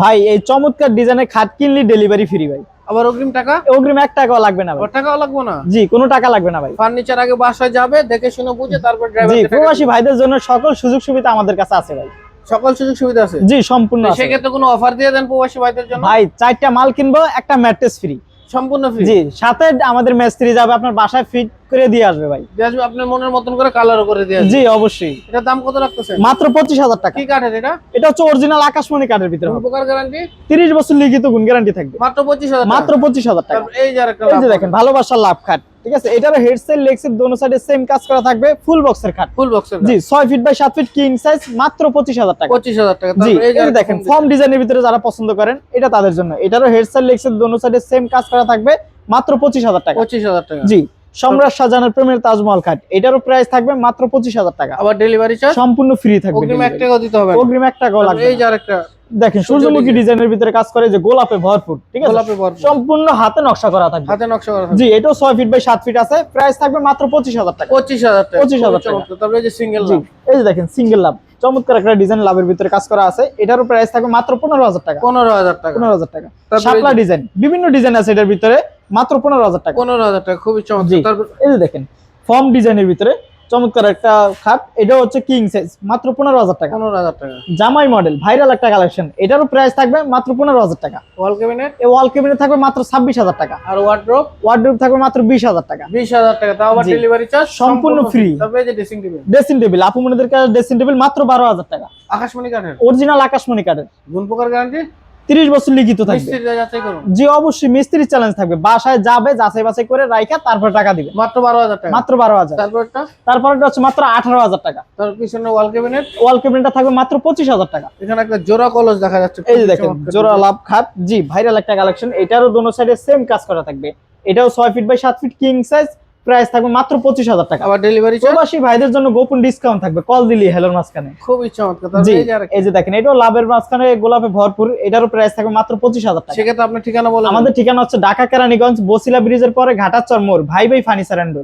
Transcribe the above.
ভাই এই চমৎকার ডিজাইনের খাট কিনলে ডেলিভারি ফ্রি ভাই। আবার অগ্রিম টাকা? অগ্রিম 1 টাকাও লাগবে না ভাই। টাকাও লাগবে না? জি, কোনো টাকা লাগবে না ভাই। ফার্নিচার আগে বাসায় যাবে, দেখে শুনে বুঝে তারপর ড্রাইভার। জি, প্রবাসী ভাইদের জন্য সকল সুযোগ সুবিধা আমাদের কাছে আছে ভাই। সকল সুযোগ সুবিধা আছে? জি, সম্পূর্ণ আছে। সেক্ষেত্রে কোনো অফার দিয়ে দেন প্রবাসী ভাইদের জন্য? ভাই 4টা মাল কিনবো, একটা ম্যাট্রেস ফ্রি। সম্পূর্ণ ফ্রি? জি, সাথে আমাদের মিস্ত্রি যাবে আপনার বাসায় ফিট করে দিয়ে আসবে ভাই। দিয়ে আসবে আপনার মনের মতন করে, কালারও করে দিয়ে আসবে? জি, অবশ্যই। এটার দাম কত রাখতেছেন? মাত্র 25,000 টাকা। কি কাঠের এটা? এটা হচ্ছে অরিজিনাল আকাশমণি কাঠের ভিতরে হবে। উপকার গ্যারান্টি? 30 বছর লিখিত গুণ গ্যারান্টি থাকবে। মাত্র 25,000? মাত্র 25,000 টাকা। এই যে আরেকটা, এই যে দেখেন ভালোবাসার লাভ খাট, ঠিক আছে। এটারও হেড সাইড লেগ সাইড দোনো সাইডে সেম কাজ করা থাকবে, ফুল বক্সের খাট। ফুল বক্সের? জি, 6 feet by 7 feet king size, মাত্র 25,000 টাকা। 25,000 টাকা। জি, এই যে দেখেন ফর্ম ডিজাইনের ভিতরে যারা পছন্দ করেন, এটা তাদের জন্য। এটারও হেড সাইড লেগ সাইড দোনো সাইডে সেম কাজ করা থাকবে, মাত্র 25,000 টাকা। 25,000 টাকা? জি, সম্রাট শাহজাহানের প্রেমের তাজমহল খাট, এটারও প্রাইস থাকবে মাত্র 25,000 টাকা। আবার ডেলিভারি চার্জ? সম্পূর্ণ ফ্রি থাকবে। অগ্রিম 1 টাকাও দিতে হবে? অগ্রিম 1 টাকাও লাগবে। এই যে আরেকটা দেখেন সূর্যমুখী ডিজাইনের ভিতরে কাজ করে, যে গোলাপে ভরপুর, ঠিক আছে। গোলাপে ভরপুর, সম্পূর্ণ হাতে নকশা করা থাকবে। হাতে নকশা করা থাকবে? জি, এটাও 6 ফিট বাই 7 ফিট আছে, প্রাইস থাকবে মাত্র 25,000 টাকা। 25,000 টাকা? 25,000 টাকা। তারপরে এই যে সিঙ্গেল জি, লাভ? এই যে দেখেন সিঙ্গেল লাভ, চমৎকার একটা ডিজাইন লাভের ভিতরে কাজ করা আছে। এটারও প্রাইস থাকবে মাত্র 15,000 টাকা। 15,000 টাকা? 15,000 টাকা। তারপরে শাপলা ডিজাইন, বিভিন্ন ডিজাইন আছে এটার ভিতরে, মাত্র 15,000 টাকা। 15,000 টাকা, খুবই জি, চমৎকার। তারপর এই যে দেখেন ফর্ম ডিজাইনের ভিতরে চমৎকার একটা খাট, এটা হচ্ছে কিং সাইজ, মাত্র 15,000 টাকা। 15,000 টাকা? জামাই মডেল ভাইরাল একটা কালেকশন, এটারও প্রাইস থাকবে মাত্র 15,000 টাকা। ওয়াল ক্যাবিনেট? এই ওয়াল ক্যাবিনেট থাকবে মাত্র 26,000 টাকা। আর ওয়ার্ড্রপ? ওয়ার্ডরোব থাকবে মাত্র 20,000 টাকা। 20,000 টাকা? তাও আবার জি, ডেলিভারি চার্জ সম্পূর্ণ ফ্রি। তারপরে এই যে ড্রেসিং টেবিল? ড্রেসিং টেবিল, আপু মনিদের কাছে ড্রেসিং টেবিল মাত্র 12,000 টাকা। আকাশমণি কাঠের? অরিজিনাল আকাশমণি কাঠের, গুণ প্রকার গ্যারান্টি? 30 বছর লিখিত থাকবে। মিস্ত্রি যাচাই করুন? জি, অবশ্যই মিস্ত্রির চ্যালেঞ্জ থাকবে, বাসায় যাবে যাচাই বাছাই করে রাইখা তারপর টাকা দিবে। মাত্র 12,000 টাকা? মাত্র 12,000। তারপরটা? তারপরটা হচ্ছে মাত্র 18,000 টাকা। তার পিছনে ওয়াল ক্যাবিনেট? ওয়াল ক্যাবিনেটটা থাকবে মাত্র 25,000 টাকা। এখানে একটা জোড়া কলস দেখা যাচ্ছে, এই যে দেখেন জোড়া লাভ খাট, জি ভাইরাল একটা কালেকশন। এটারও দোনো সাইডে সেম কাজ করা থাকবে। এটাও 6 feet by 7 feet king size, price থাকবে মাত্র 25,000 টাকা। আবার ডেলিভারি চার্জ? প্রবাসী ভাইদের জন্য গোপন ডিসকাউন্ট থাকবে, কল দিলি হেলোর মাঝখানে। খুবই চমৎকার। জি, তারপরে এই যে আরেকটা, এই যে দেখেন এটাও লাভের মাঝখানে গোলাপে ভরপুর, এটারও প্রাইস থাকবে মাত্র 25,000 টাকা। সেক্ষেত্রে আপনার ঠিকানা বলেন? আমাদের ঠিকানা হচ্ছে ঢাকা কেরানীগঞ্জ, বসিলা ব্রিজের পরে ঘাটাচর মোড়, ভাই ভাই ফার্নিচার এন্ড ডোর।